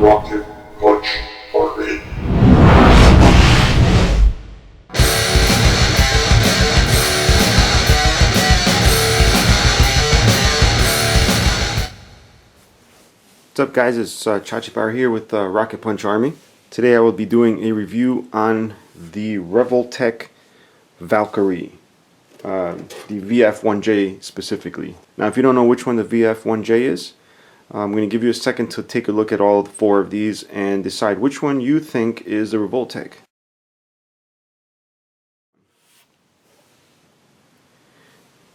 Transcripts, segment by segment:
Revoltech Valkyrie. What's up guys, it's Chachi Power here with Rocket Punch Army. Today I will be doing a review on the Revoltech Valkyrie, the VF-1J specifically. Now if you don't know which one the VF-1J is, I'm going to give you a second to take a look at all four of these and decide which one you think is the Revoltech.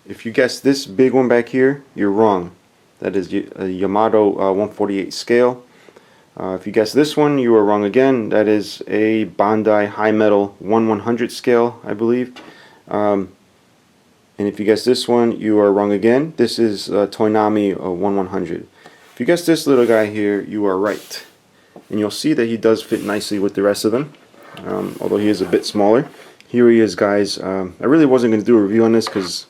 If you guess this big one back here, you're wrong. That is a Yamato 148 scale. If you guess this one, you are wrong again. That is a Bandai High Metal 1/100 scale, I believe. And if you guess this one, you are wrong again. This is Toynami 1/100. If you guess this little guy here, you are right. And you'll see that he does fit nicely with the rest of them, although he is a bit smaller. Here he is, guys. I really wasn't going to do a review on this because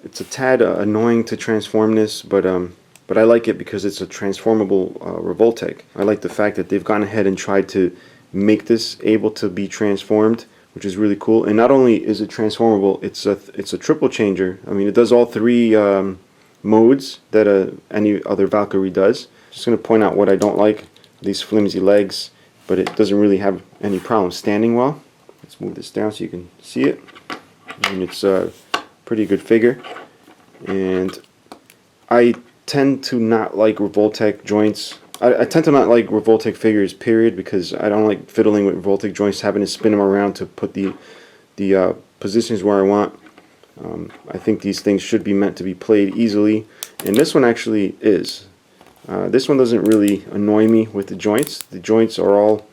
it's a tad annoying to transform this, but I like it because it's a transformable Revoltech. I like the fact that they've gone ahead and tried to make this able to be transformed, which is really cool. And not only is it transformable, it's a triple changer. I mean, it does all three modes that any other Valkyrie does. Just going to point out what I don't like: these flimsy legs, but it doesn't really have any problem standing well. Let's move this down so you can see it. And it's pretty good figure, and I tend to not like Revoltech joints. I tend to not like Revoltech figures, period, because I don't like fiddling with Revoltech joints, having to spin them around to put the positions where I want. I think these things should be meant to be played easily, and this one actually is. This one doesn't really annoy me with the joints. The joints are all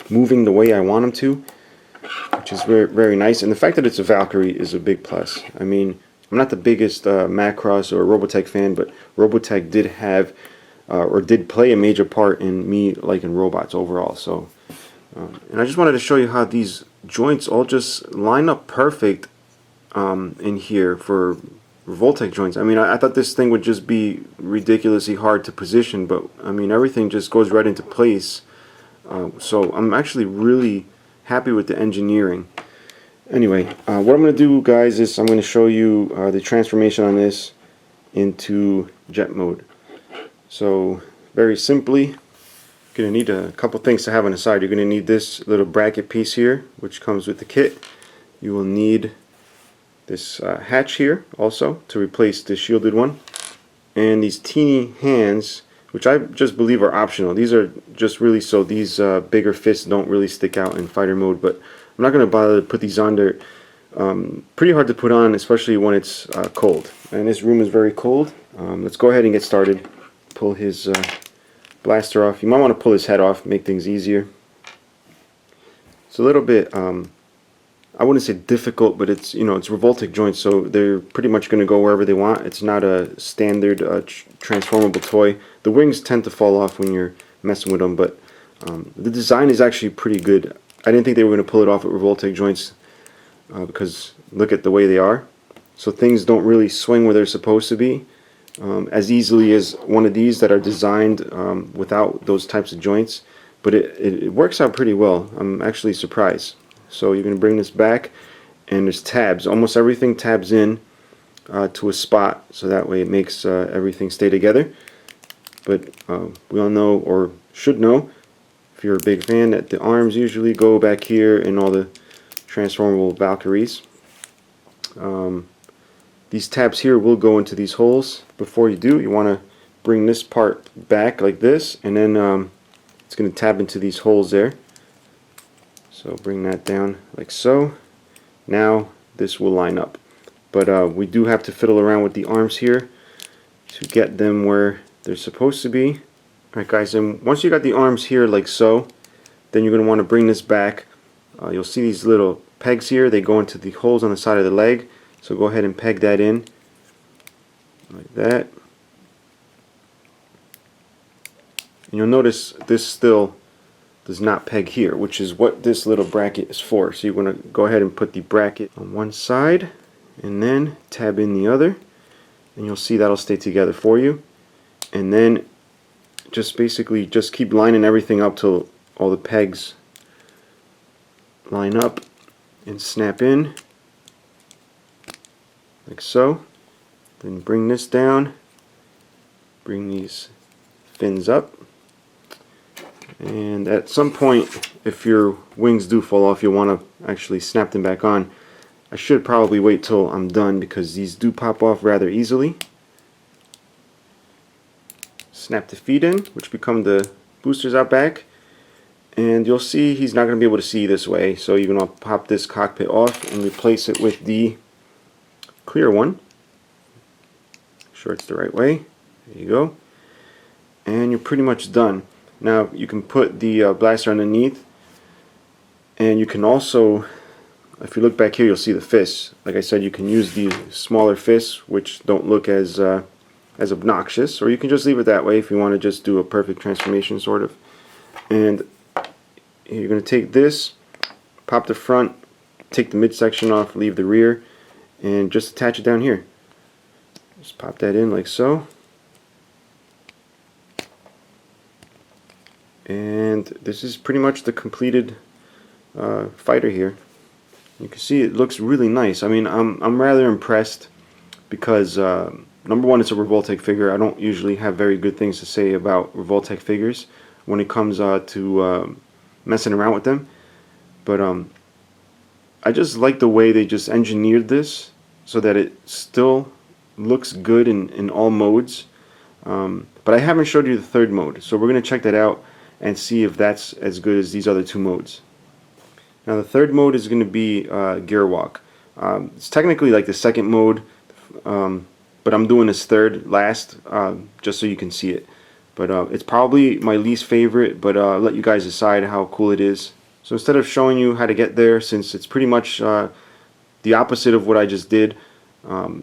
moving the way I want them to, which is very, very nice. And the fact that it's a Valkyrie is a big plus. I mean, I'm not the biggest Macross or Robotech fan, but Robotech did have or did play a major part in me liking robots overall. So, and I just wanted to show you how these joints all just line up perfect in here for Revoltech joints. I mean, I thought this thing would just be ridiculously hard to position, but I mean, everything just goes right into place. So I'm actually really happy with the engineering. Anyway, what I'm going to do, guys, is I'm going to show you the transformation on this into jet mode. So very simply, you're going to need a couple things to have on the side. You're going to need this little bracket piece here, which comes with the kit. You will need this hatch here also to replace the shielded one, and these teeny hands, which I just believe are optional. These are just really so these bigger fists don't really stick out in fighter mode, but I'm not going to bother to put these on. They're pretty hard to put on, especially when it's cold. And this room is very cold. Let's go ahead and get started. Pull his blaster off. You might want to pull his head off, make things easier. It's a little bit, I wouldn't say difficult, but it's, you know, it's Revoltech joints, so they're pretty much going to go wherever they want. It's not a standard transformable toy. The wings tend to fall off when you're messing with them, but the design is actually pretty good. I didn't think they were going to pull it off with Revoltech joints because look at the way they are. So things don't really swing where they're supposed to be as easily as one of these that are designed without those types of joints. But it works out pretty well. I'm actually surprised. So you're going to bring this back, and there's tabs. Almost everything tabs in to a spot, so that way it makes everything stay together. But we all know, or should know, if you're a big fan, that the arms usually go back here in all the transformable Valkyries. These tabs here will go into these holes. Before you do, you want to bring this part back like this, and then it's going to tab into these holes there. So bring that down like so. Now this will line up. But we do have to fiddle around with the arms here to get them where they're supposed to be. Alright guys, and once you got the arms here like so, then you're going to want to bring this back. You'll see these little pegs here. They go into the holes on the side of the leg. So go ahead and peg that in like that. And you'll notice this still does not peg here, which is what this little bracket is for. So you're going to go ahead and put the bracket on one side and then tab in the other, and you'll see that'll stay together for you. And then just basically just keep lining everything up till all the pegs line up and snap in like so. Then bring this down, bring these fins up, and at some point if your wings do fall off, you'll want to actually snap them back on. I should probably wait till I'm done because these do pop off rather easily. Snap the feet in, which become the boosters out back, and you'll see he's not going to be able to see this way, so you're going to pop this cockpit off and replace it with the clear one. Make sure it's the right way. There you go. And you're pretty much done. Now you can put the blaster underneath, and you can also, if you look back here, you'll see the fists. Like I said, you can use these smaller fists, which don't look as obnoxious, or you can just leave it that way if you want to just do a perfect transformation, sort of. And you're going to take this, pop the front, take the midsection off, leave the rear, and just attach it down here. Just pop that in like so. And this is pretty much the completed fighter here. You can see it looks really nice. I mean, I'm rather impressed because number one, it's a Revoltech figure. I don't usually have very good things to say about Revoltech figures when it comes to messing around with them. But I just like the way they just engineered this so that it still looks good in all modes. But I haven't showed you the third mode, so we're going to check that out and see if that's as good as these other two modes. Now the third mode is going to be gerwalk. It's technically like the second mode, but I'm doing this third last just so you can see it. But it's probably my least favorite, but I'll let you guys decide how cool it is. So instead of showing you how to get there, since it's pretty much the opposite of what I just did,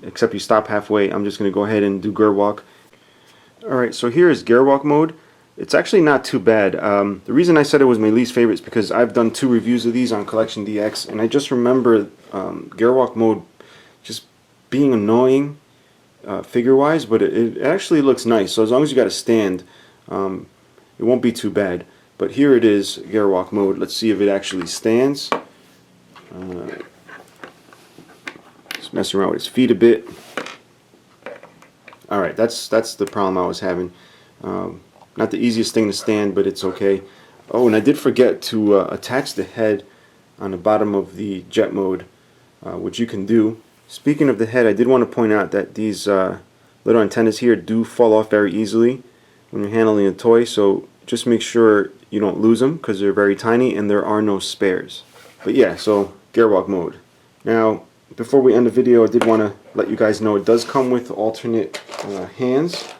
except you stop halfway, I'm just going to go ahead and do gerwalk. Alright, so here is gerwalk mode. It's actually not too bad. The reason I said it was my least favorite is because I've done 2 reviews of these on Collection DX, and I just remember gerwalk mode just being annoying figure-wise, but it actually looks nice. So as long as you got a stand, it won't be too bad. But here it is, gerwalk mode. Let's see if it actually stands. Just messing around with his feet a bit. Alright, that's the problem I was having. Not the easiest thing to stand, but it's okay. Oh, and I did forget to attach the head on the bottom of the jet mode, which you can do. Speaking of the head, I did want to point out that these little antennas here do fall off very easily when you're handling a toy, so just make sure you don't lose them because they're very tiny and there are no spares. But yeah, so gerwalk mode. Now, before we end the video, I did want to let you guys know it does come with alternate hands.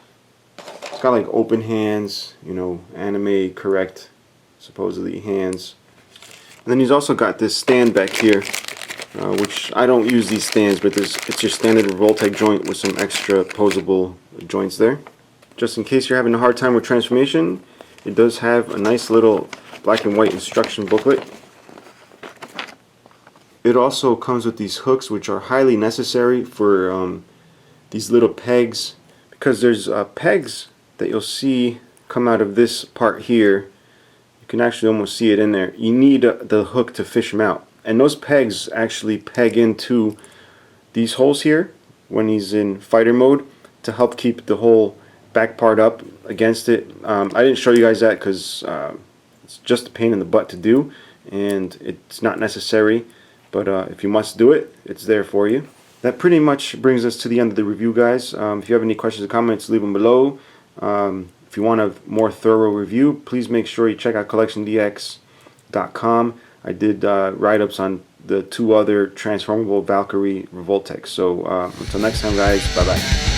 It's got like open hands, you know, anime correct, supposedly hands. And then he's also got this stand back here, which I don't use these stands, but it's your standard Revoltech joint with some extra posable joints there. Just in case you're having a hard time with transformation, it does have a nice little black and white instruction booklet. It also comes with these hooks, which are highly necessary for these little pegs, because there's pegs that you'll see come out of this part here. You can actually almost see it in there. You need the hook to fish them out, and those pegs actually peg into these holes here when he's in fighter mode to help keep the whole back part up against it. I didn't show you guys that because it's just a pain in the butt to do and it's not necessary, but if you must do it, it's there for you. That pretty much brings us to the end of the review, guys. If you have any questions or comments, leave them below. If you want a more thorough review, please make sure you check out collectiondx.com. I did write-ups on the 2 other transformable Valkyrie Revoltech. So until next time, guys, bye-bye.